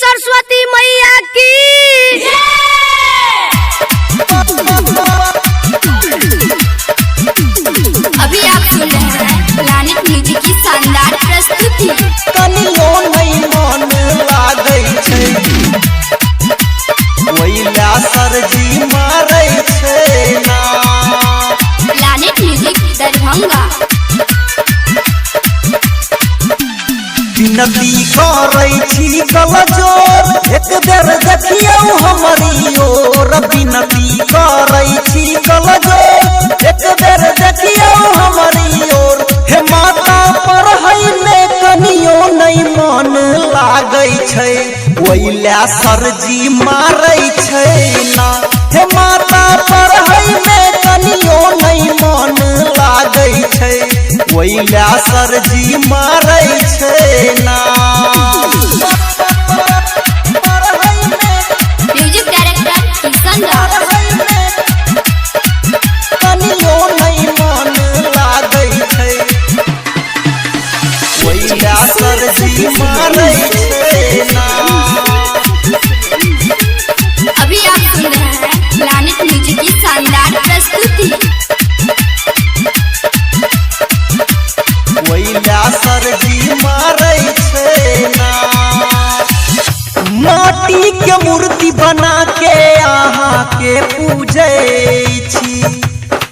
सरस्वती मैया की अभी आप सुन रहे हैं प्लानिट म्यूजिक की शानदार प्रस्तुति। कनियो नहीं मन लागै छै ओइला सरजी मारै छै ना। Planet music Darbhanga. विनती करै छी कलजोर एक बेर देखियौ हमरी ओर। विनती करै छी कलजोर एक बेर देखियौ हमरी ओर। हे माता पर है कनियो नहीं मन लागै छै ओइला सरजी मारै छै ना। हे माता पर है कनियो नहीं मन लागै छै ओइला सरजी मारै छै ना। म्यूजिक डायरेक्टर किशन राज। कनियो नहीं मन लागै छै ओइला सरजी मारै छै ना। अभी आप सुन रहे हैं प्लानिट म्यूजिक की शानदार प्रस्तुति। ओइला सरजी मारै छै ना। माटी के मूर्ति बना के अहाँ के पूजै छी।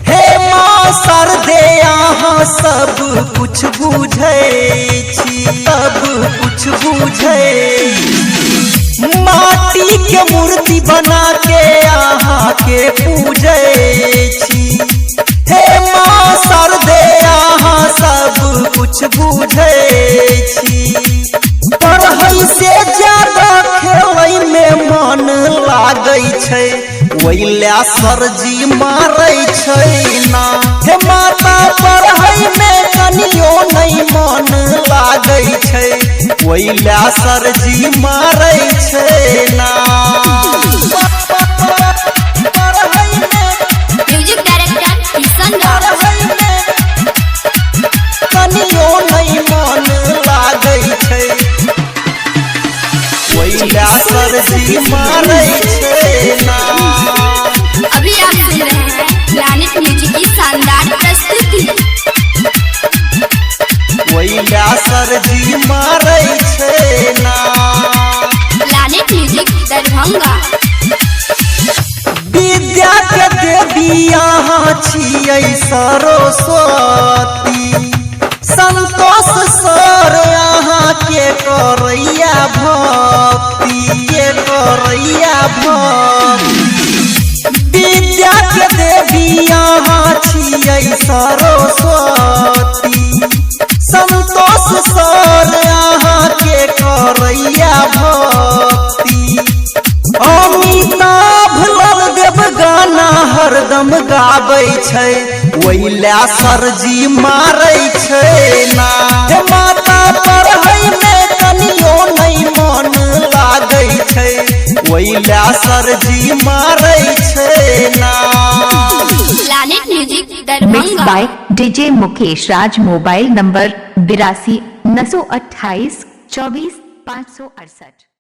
हे माँ सरदे अहाँ सब कुछ बुझै छी सब कुछ बुझै। माटी के मूर्ति बना के अहाँ के पूजै छी। हे माँ सरदे अहाँ सब कुछ बुझै छी। पढ़ै से ज्यादा खेलै में मन लागै छै ओइला सरजी मारै छै ना। हे माता पढ़ै में कनियो नहीं मन लागै छै ओइला सरजी मारै छै ना। म्यूजिक डायरेक्टर किशन राज। कनियो नहीं मन लागै छै ओइला सरजी मारै छै ना। अभी आप सुन रहे हैं प्लानिट म्यूजिक की शानदार प्रस्तुति। ओइला सरजी मारै छै ना। Planet music Darbhanga. विद्या के देवी यहाँ छियै सरस्वती। संतोष सर यहाँ के करैया भक्ति के करैया भक्ति। विद्या के देवी यहाँ छियै सरस्वती। संतोष सर यहाँ के करैया भक्ति। अमिताभ लाल देव गाना हरदम गाबै छै ओइला सरजी मारै छै ना। हे माता पर है कनियो नहीं मन लागै छै ओइला सरजी मारै छै ना। Planet music mix Darbhanga. By DJ Mukesh Raj. Mobile number 82 928 24 568।